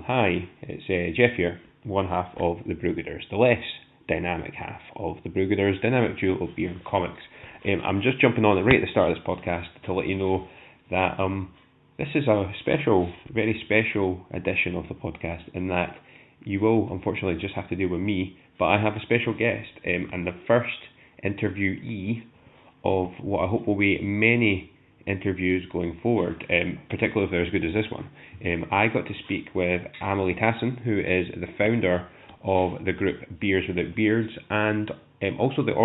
Hi, it's Geoff here, one half of the Brewgooders, the less dynamic half of the Brewgooders, dynamic duo of beer and comics. I'm just jumping on right at the start of this podcast to let you know that this is a special, very special edition of the podcast in that you will unfortunately just have to deal with me, but I have a special guest and the first interviewee of what I hope will be many interviews going forward, particularly if they're as good as this one. I got to speak with Amelie Tassin, who is the founder of the group Beers Without Beards and also the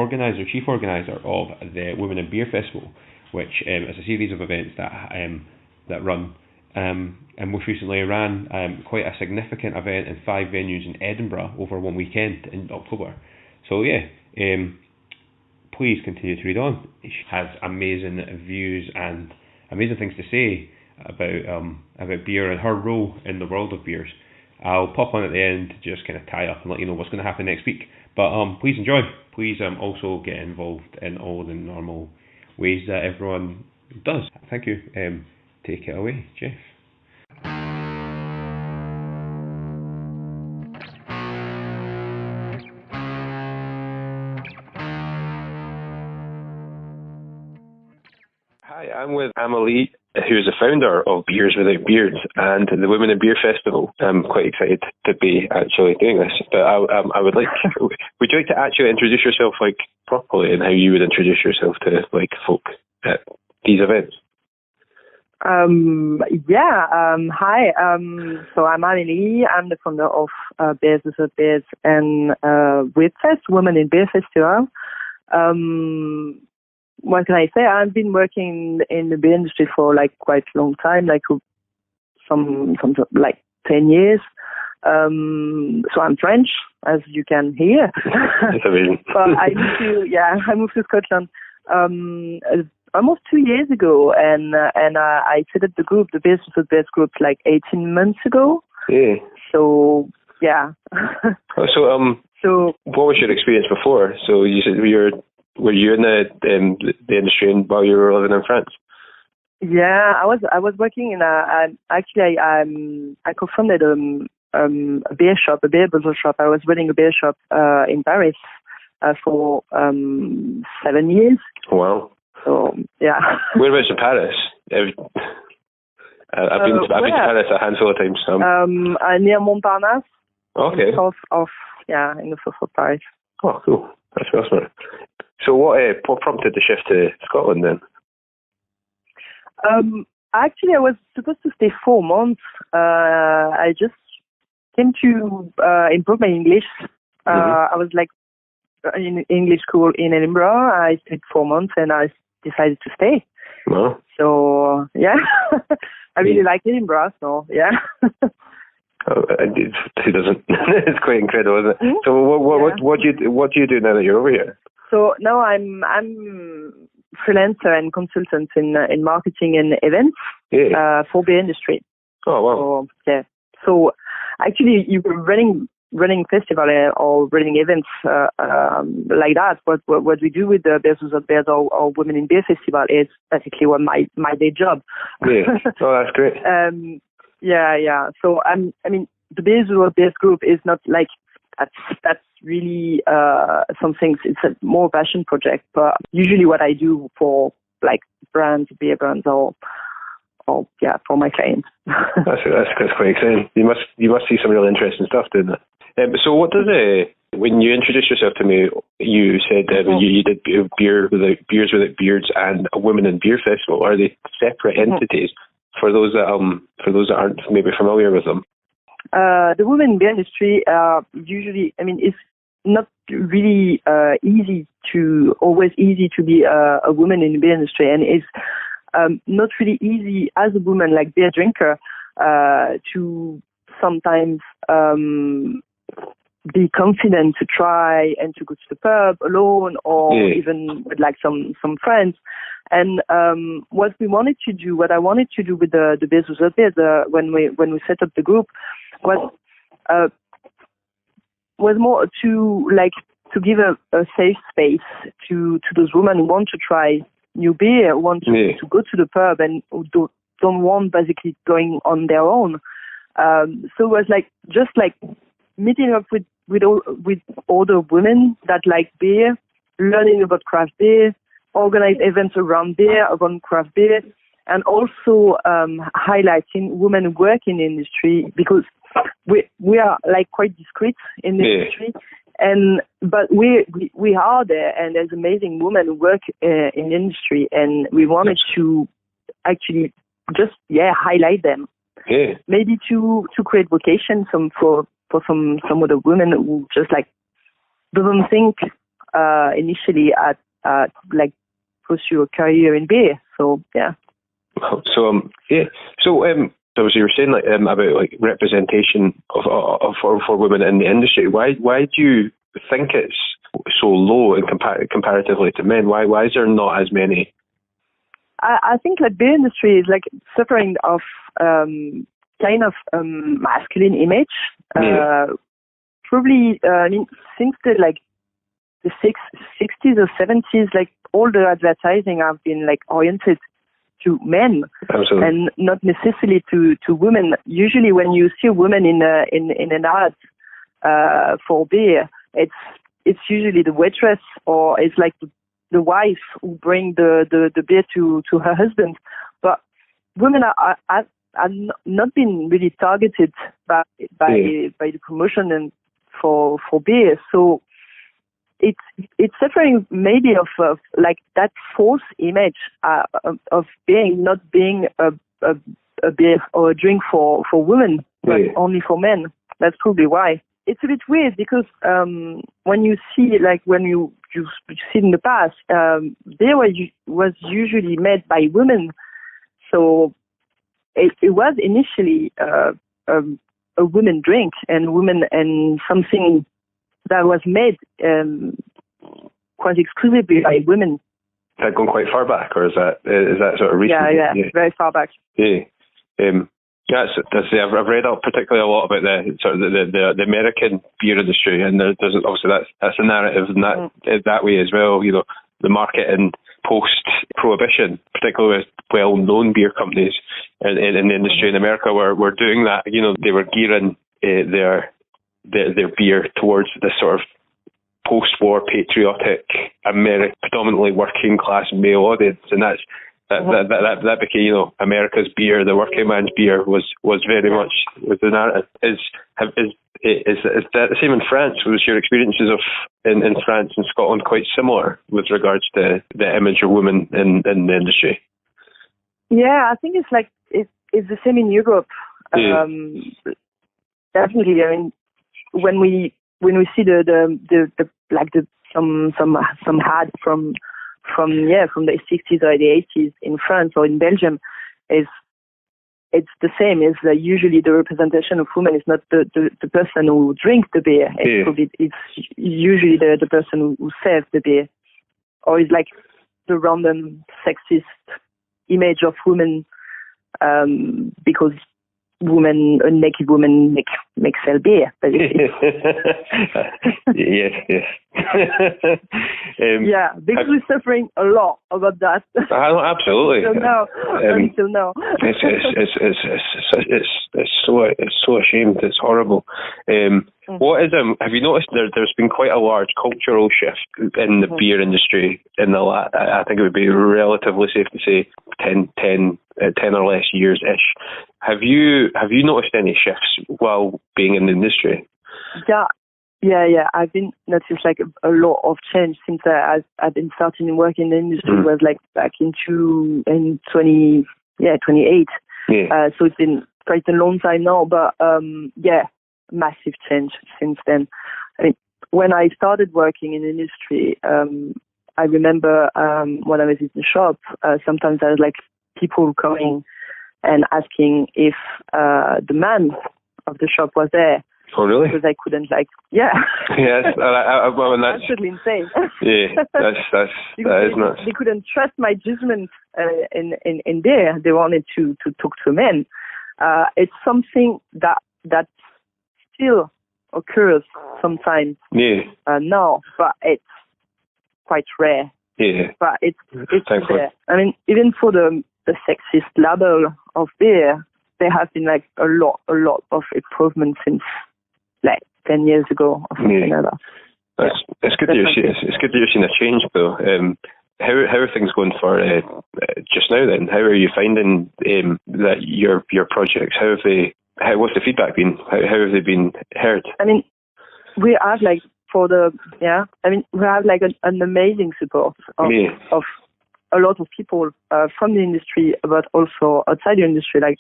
chief organiser of the Women in Beer Festival, which is a series of events that run and most recently ran quite a significant event in 5 venues in Edinburgh over one weekend in October. So please continue to read on. She has amazing views and amazing things to say about beer and her role in the world of beers. I'll pop on at the end to just kind of tie up and let you know what's going to happen next week. But please enjoy. Please also get involved in all the normal ways that everyone does. Thank you. Take it away, Geoff. Hi, I'm with Amelie, who's the founder of Beers Without Beards and the Women in Beer Festival. I'm quite excited to be actually doing this, but I would like, would you like to actually introduce yourself properly and how you would introduce yourself to folk at these events? Hi. So I'm Amelie. I'm the founder of Beers Without Beards and WIBFest, Women in Beer Festival. What can I say? I've been working in the beer industry for quite a long time, some 10 years. So I'm French, as you can hear. That's amazing. But I moved to Scotland almost 2 years ago, and I set up the Beers Without Beards group 18 months ago. Yeah. So yeah. So what was your experience before? So you said were you in the industry while you were living in France? Yeah, I was working in I co-founded a beer shop, a beer bottle shop. I was running a beer shop in Paris for 7 years. Wow. So yeah. Whereabouts in Paris? I've been to Paris a handful of times. Near Montparnasse. Okay. In the south of Paris. Oh, cool. That's awesome. So what prompted the shift to Scotland then? Actually, I was supposed to stay 4 months. I just came to improve my English. I was in English school in Edinburgh. I stayed 4 months and I decided to stay. Wow. So, yeah. I really like Edinburgh, so, yeah. Oh, who doesn't? It's quite incredible, isn't it? Mm-hmm. So what do you do now that you're over here? So now I'm freelancer and consultant in marketing and events for the industry. Oh wow! So actually, you were running festival or running events like that. What we do with the Beers Without Beards or Women in Beer Festival is basically my day job. Yeah. Oh, that's great. Yeah. So the Beers Without Beards group is not that's really something. It's a more passion project. But usually, what I do for brands, beer brands, or for my clients. That's quite exciting. You must see some really interesting stuff doing that. So what does when you introduced yourself to me, you said that you did Beers Without Beards and a Women in Beer Festival. Are they separate entities? For those that aren't maybe familiar with them? The women in the industry usually, it's not really always easy to be a woman in the beer industry, and it's not really easy as a woman, beer drinker, to sometimes be confident to try and to go to the pub alone or even with some friends. And what I wanted to do with the Beers Without Beards when we set up the group was more to give a safe space to those women who want to try new beer, who want to go to the pub and who don't want basically going on their own. So it was like just like meeting up with other women that like beer, learning about craft beer, organize events around beer, around craft beer, and also highlighting women who work in the industry, because we are like quite discreet in the industry, but we are there, and there's amazing women who work in the industry, and we wanted to actually just highlight them. Yeah. Maybe to create vocation for some other women who just like doesn't think initially at like pursue a career in beer. So yeah. So So as you were saying about like representation for women in the industry. Why do you think it's so low in comparatively to men? Why is there not as many? I think like beer industry is like suffering of kind of masculine image. Probably I mean since the 60s or 70s, like all the advertising have been like oriented to men. Absolutely. And not necessarily to women. Usually when you see a woman in an ad for beer, it's usually the waitress, or it's like the wife who bring the beer to her husband. But women are not been really targeted by the promotion and for beer. So it's suffering maybe of like that false image of not being a beer or a drink for women, but only for men. That's probably why. It's a bit weird because when you see, like when you see in the past, beer was usually made by women. So it was initially a women drink and something that was made quite exclusively by women. Is that going quite far back, or is that sort of recent? Yeah, very far back. Yeah. I've read particularly a lot about the American beer industry, and there's obviously that's a narrative in that way as well. You know, the market in post-prohibition, particularly with well-known beer companies in the industry in America, were doing that. You know, they were gearing their beer towards this sort of post-war patriotic predominantly working class male audience, and that became, you know, America's beer, the working man's beer was very much with the narrative. Is that the same in France? Was your experiences in France and Scotland quite similar with regards to the image of women in the industry? Yeah, I think it's the same in Europe. Definitely. I mean, when we see some ads from the 60s or the 80s in France or in Belgium, it's the same. Is usually the representation of women is not the person who drinks the beer. It's usually the person who serves the beer, or it's like the random sexist image of women because naked women make sell beer, basically. Yes. Because we're suffering a lot about that. Absolutely. Until now. It's so ashamed. It's horrible. What is have you noticed there's been quite a large cultural shift in the beer industry in I think it would be relatively safe to say 10 or less years ish. Have you noticed any shifts while being in the industry? Yeah. I've been noticed like a lot of change since I've been starting working in the industry. It was like back in 28. So it's been quite a long time now, but massive change since then. I mean, when I started working in the industry, I remember when I was in the shop, sometimes I was like people coming and asking if the man of the shop was there. Oh, really? Because I couldn't Yes, that's totally insane. Yeah, that is nuts. They couldn't trust my judgment in there. They wanted to talk to men. It's something that still occurs sometimes now, but it's quite rare. Yeah, but it's there. I mean, even for the sexist label of beer, there have been like a lot of improvement since like 10 years ago or something like that. It's good that you're seeing a change though. How are things going for just now then? How are you finding that your projects? What's the feedback been? How have they been heard? I mean, we have like we have like an amazing support of a lot of people from the industry, but also outside the industry. Like,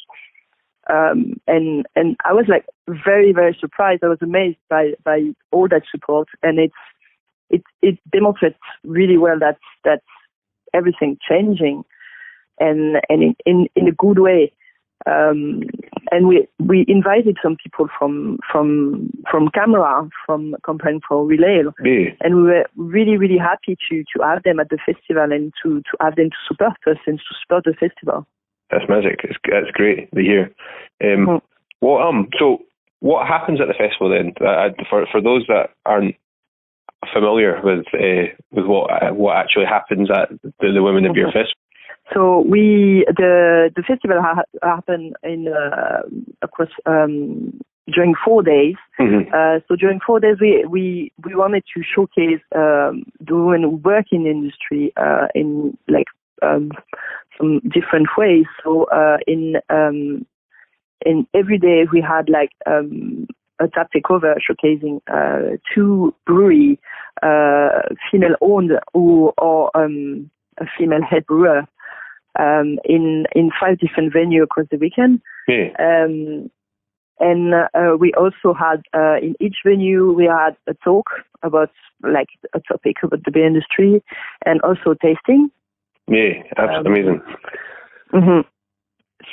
and I was like very, very surprised. I was amazed by all that support, and it demonstrates really well that everything changing, and in a good way. And we invited some people from camera, from Campaign for Relay, and we were really, really happy to have them at the festival and to have them to support us and to support the festival. That's magic. That's great to hear. So what happens at the festival then? For those that aren't familiar with what actually happens at the Women in Beer Festival. So the festival happened across during 4 days. So during 4 days we wanted to showcase the women who work in the industry in like some different ways. So in every day we had like a tap takeover showcasing 2 brewery, female owned or a female head brewer. In 5 different venues across the weekend. And we also had, in each venue, we had a talk about, like, a topic about the beer industry, and also tasting. Yeah, that's amazing.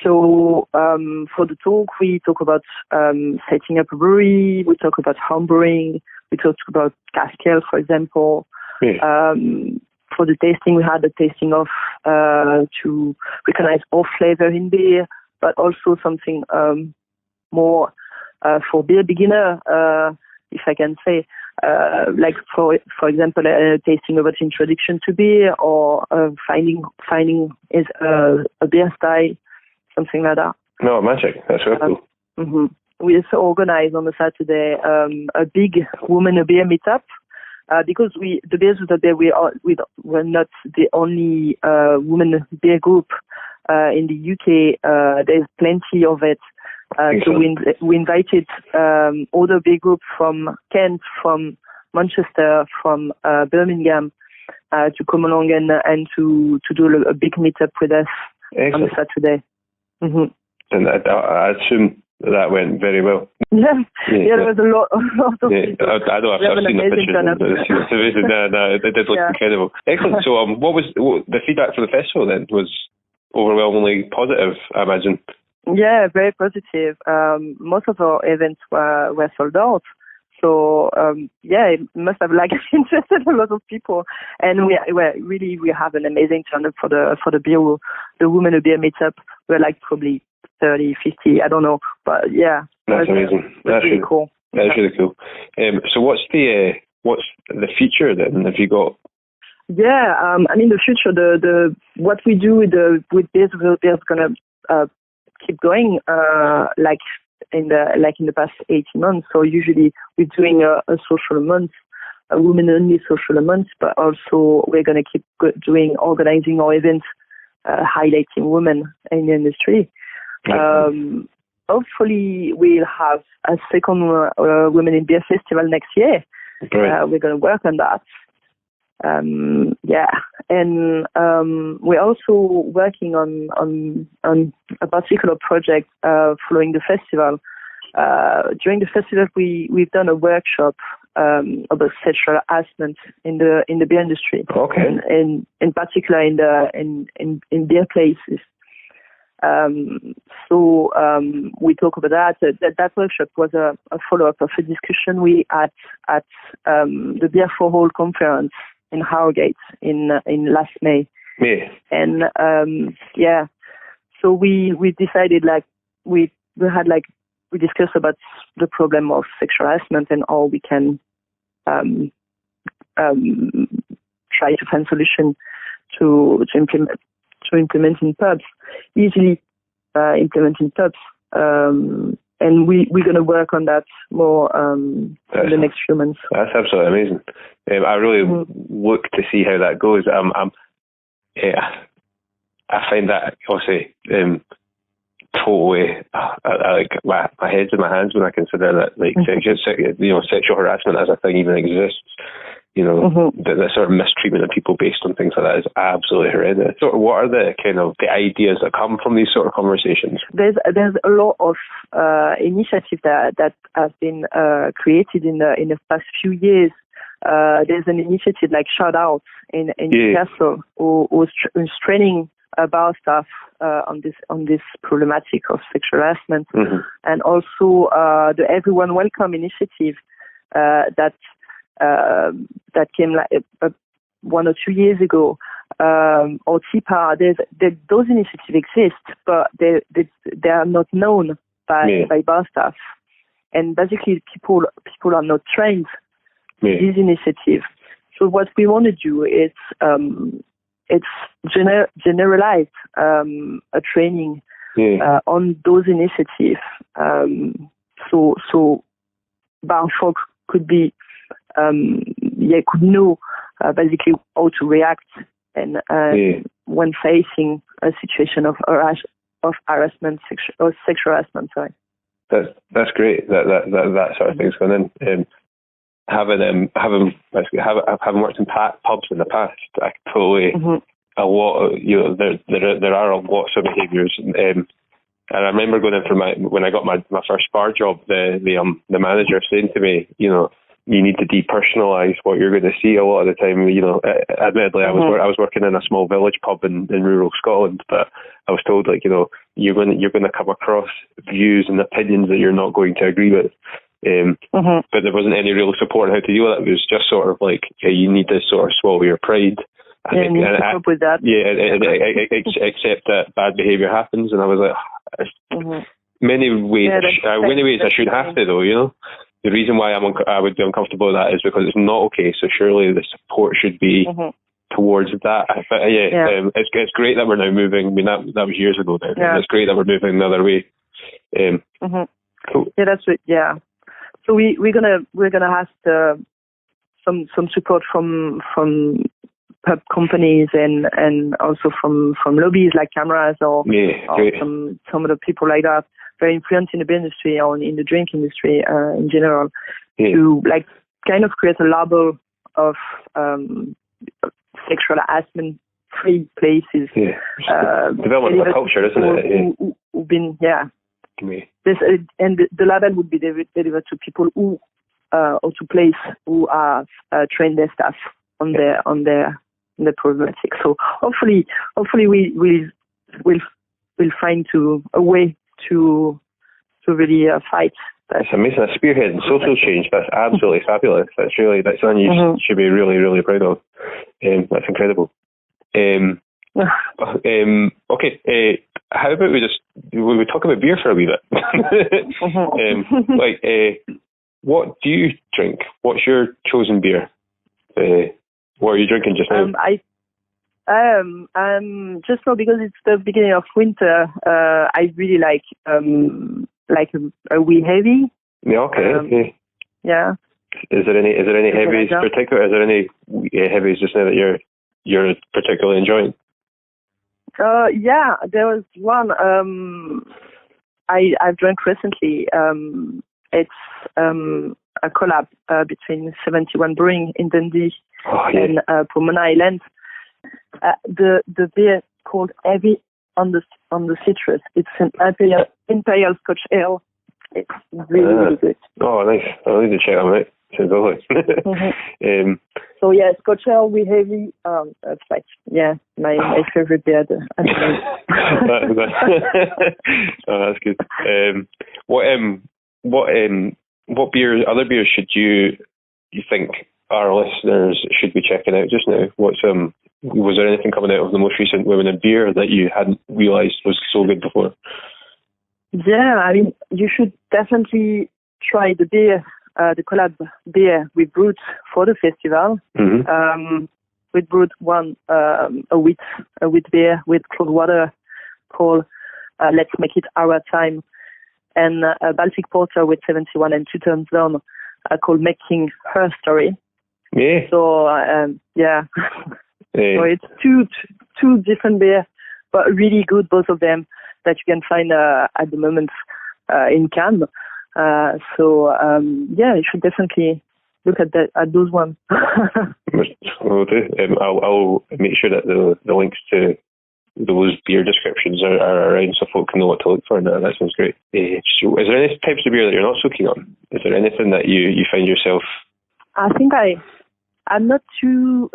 So, for the talk, we talk about setting up a brewery, we talk about homebrewing, we talked about cask ale, for example. For the tasting, we had a tasting of to recognize all flavor in beer, but also something more for beer beginner, if I can say, like for example, a tasting about introduction to beer, or finding is a beer style, something like that. No, magic. That's really cool. We also organized on the Saturday a big women a beer meetup. Because the Beers with a Beer, we're not the only women beer group in the UK. There's plenty of it. So we invited other beer groups from Kent, from Manchester, from Birmingham to come along and to do a big meetup with us on the Saturday. And I assume that went very well. Yeah, there was a lot of people. I know, I've seen the pictures. It did look incredible. Excellent. So what was the feedback for the festival then? Was overwhelmingly positive, I imagine. Yeah, very positive. Most of our events were sold out. So it must have like interested a lot of people, and we have an amazing turnout for the Women of Beer meetup. We're like probably 30, 50, I don't know, but yeah. That's amazing. That's really cool. That's really cool. So what's the future then? Have you got? Yeah, I mean the future. The what we do with Beers is gonna keep going. Like in the past 18 months. So usually we're doing a social month, a women only social month, but also we're gonna keep organizing our events, highlighting women in the industry. Hopefully we'll have a second Women in Beer Festival next year. We're going to work on that. And we're also working on a particular project following the festival. During the festival, we've done a workshop about sexual harassment in the beer industry. And in particular in beer places. So we talk about that. That workshop was a follow-up of a discussion we had at the Beer for All conference in Harrogate in last May. And so we decided we discussed about the problem of sexual harassment and how we can try to find solution to implement in pubs, easily implement in pubs. And we're going to work on that more in the next few months. That's absolutely amazing. I really look to see how that goes. I find that obviously totally. I like my head's in my hands when I consider that like sexual harassment as a thing even exists. The sort of mistreatment of people based on things like that is absolutely horrendous. So what are the kind of the ideas that come from these sort of conversations? There's a lot of initiatives that have been created in the past few years. There's an initiative like Shout Out in Newcastle who's training bar staff on this problematic of sexual harassment, and also the Everyone Welcome initiative that came like 1 or 2 years ago, or TIPA. Those initiatives exist, but they are not known by bar staff, and basically people are not trained in these initiatives. So what we want to do is generalize a training on those initiatives, so bar folk could know basically how to react and when facing a situation of harassment, sexual harassment. Sorry. That's great. That sort of thing's going in. Having worked in pubs in the past, I totally a lot of there are lots of behaviours. And I remember going in for when I got my first bar job, the manager saying to me, you need to depersonalise what you're going to see a lot of the time. Admittedly, I was working in a small village pub in rural Scotland, but I was told you're going to come across views and opinions that you're not going to agree with. But there wasn't any real support on how to deal with it. It was just sort of like, you need to sort of swallow your pride. And cope with that. Accept that bad behaviour happens. And I was like, many ways I should have to, though. The reason why I would be uncomfortable with that is because it's not okay. So surely the support should be towards that. But it's great that we're now moving. I mean, that was years ago now. Yeah. It's great that we're moving the other way. Cool. Yeah, that's it. Yeah. So we're gonna ask some support from pub companies and also from lobbies like cameras or some of the people like that, very influential in the beer industry or in the drink industry in general, to like kind of create a label of sexual harassment free places. Development of a culture, isn't it? Who've been and the label would be delivered to people who or to places who have trained their staff on the problematic. So hopefully we'll find a way to really fight. That's amazing. That's spearheading social change. That's absolutely fabulous. That's something you should be really, really proud of. That's incredible. Okay. How about we talk about beer for a wee bit? What do you drink? What's your chosen beer? What are you drinking just now? Just now, because it's the beginning of winter, I really like a wee heavy. Yeah. Okay. Yeah. Is there any heavies in particular? Is there any heavies just now that you're particularly enjoying? Yeah, there was one I've drank recently. It's a collab between 71 Brewing in Dundee and Pomona Island. The beer called Heavy on the Citrus. It's an Imperial Scotch Ale. It's really good. Oh, nice. I need to check that out. Sounds lovely. So yeah, Scotch Ale with heavy. That's like my favorite beer. That's good. What other beers should you think our listeners should be checking out just now? Was there anything coming out of the most recent Women in Beer that you hadn't realised was so good before? Yeah, I mean, you should definitely try the beer, the collab beer we brewed for the festival. We brewed a wheat beer with cold water called Let's Make It Our Time. and a Baltic Porter with 71 and 2 turns down called Making Her Story. Yeah. So, yeah. So it's two different beers, but really good, both of them, that you can find at the moment in Cannes. So, you should definitely look at those ones. Will do. I'll make sure that the links to those beer descriptions are around so folk can know what to look for. That sounds great. So is there any types of beer that you're not so keen on? Is there anything that you find yourself? I think I'm not too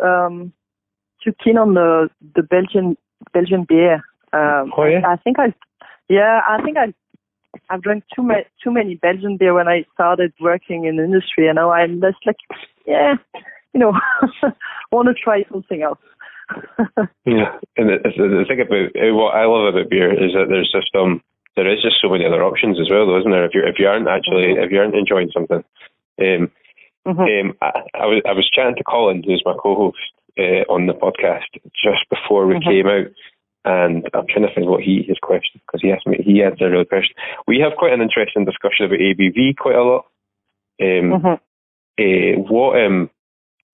keen on the Belgian beer. I think I've drank too many Belgian beer when I started working in the industry, and now I'm just like, want to try something else. Yeah, and the thing about what I love about beer is that there is just so many other options as well, though, isn't there? If you aren't enjoying something, I was chatting to Colin, who's my co-host on the podcast, just before we came out, and I'm trying to find what his question, because he asked me, he had a real question. We have quite an interesting discussion about ABV quite a lot.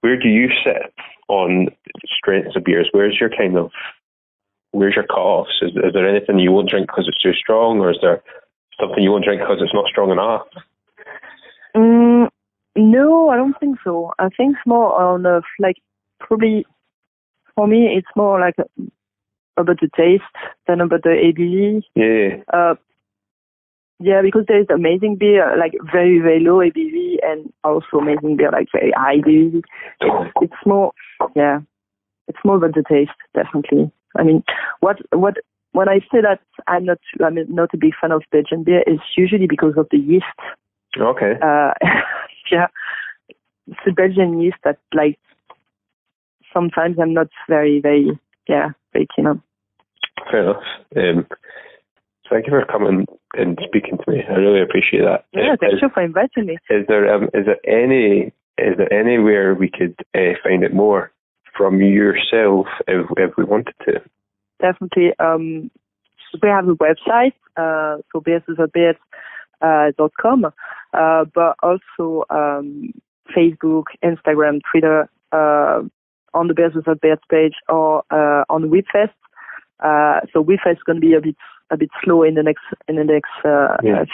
Where do you sit on strengths of beers? Where's your cut-offs? Is there anything you won't drink because it's too strong, or is there something you won't drink because it's not strong enough? No, I don't think so. I think it's more on probably for me it's more like about the taste than about the ABV. Yeah, because there is amazing beer like very, very low ABV, and also amazing beer like very high ABV. It's more about the taste, definitely. I mean, when I say that I'm not a big fan of Belgian beer, is usually because of the yeast. Okay. It's the Belgian yeast that like sometimes I'm not very, very keen on. Fair enough. Thank you for coming and speaking to me. I really appreciate that. Yeah, thank you for inviting me. Is there anywhere we could find it more from yourself if we wanted to? Definitely. We have a website, so beerswithabeards.com, but also Facebook, Instagram, Twitter, on the Beers Without Beards page, or on WeFest. So WeFest is going to be a bit slow in the next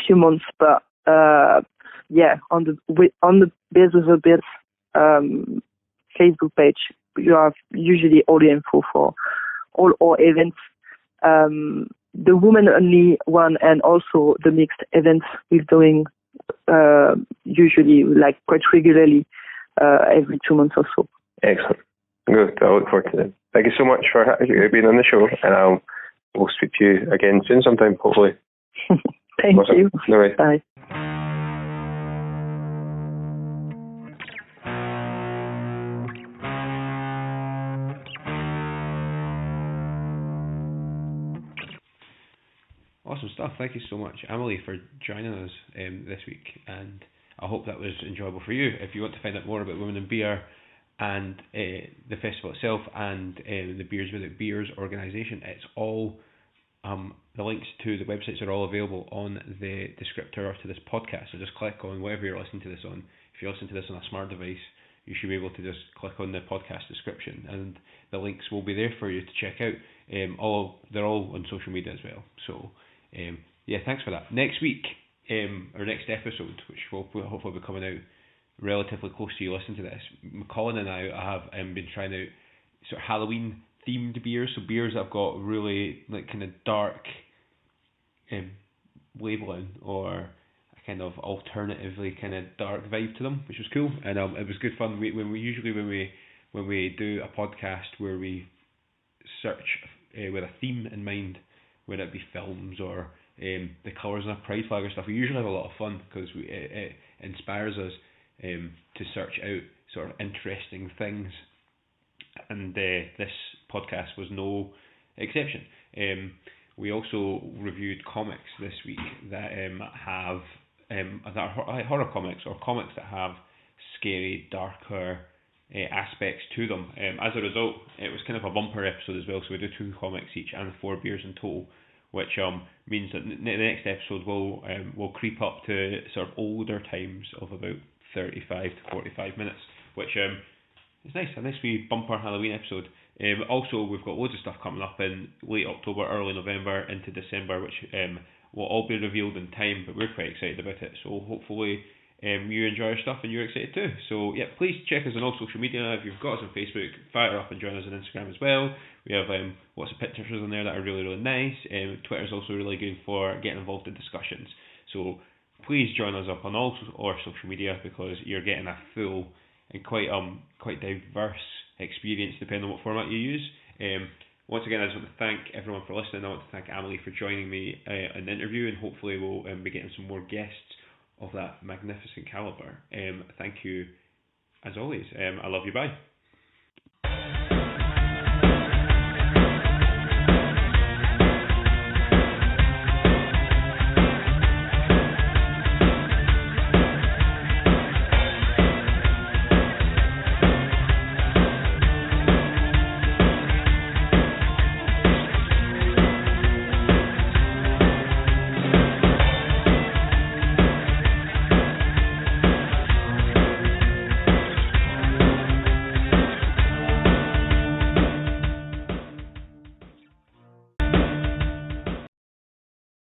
few months, but on the Beers Without Beards Facebook page, you have usually all the info for all our events. The women only one, and also the mixed events we're doing usually like quite regularly every 2 months or so. Excellent. Good. I look forward to it. Thank you so much for being on the show, and we'll speak to you again soon sometime, hopefully. Thank you. No worries. Bye. Awesome stuff. Thank you so much, Amelie, for joining us this week, and I hope that was enjoyable for you. If you want to find out more about Women in Beer and the festival itself and the Beers Without Beers organisation, it's all the links to the websites are all available on the descriptor to this podcast. So just click on whatever you're listening to this on. If you're listening to this on a smart device, you should be able to just click on the podcast description, and the links will be there for you to check out. They're all on social media as well. So thanks for that. Next week, our next episode, which will hopefully be coming out relatively close to you listening to this, Colin and I have been trying out sort of Halloween themed beers, so beers that have got really like kind of dark labelling or a kind of alternatively kind of dark vibe to them, which was cool, and it was good fun. When we do a podcast where we search with a theme in mind, whether it be films or the colours on a pride flag or stuff, we usually have a lot of fun because it inspires us to search out sort of interesting things, and this podcast was no exception. We also reviewed comics this week that have that are horror comics, or comics that have scary, darker aspects to them. As a result, it was kind of a bumper episode as well, so we did 2 comics each and 4 beers in total, which means that the next episode will creep up to sort of older times of about 35 to 45 minutes, which it's nice, a nice wee bumper Halloween episode. Also, we've got loads of stuff coming up in late October, early November into December, which will all be revealed in time, but we're quite excited about it. So hopefully you enjoy our stuff and you're excited too. So yeah, please check us on all social media. If you've got us on Facebook, fire up and join us on Instagram as well. We have lots of pictures on there that are really, really nice. Twitter's also really good for getting involved in discussions. So please join us up on all our social media, because you're getting a full and quite diverse experience depending on what format you use. Once again, I just want to thank everyone for listening. I want to thank Amelie for joining me in the interview, and hopefully we'll be getting some more guests of that magnificent caliber. Thank you as always. I love you. Bye.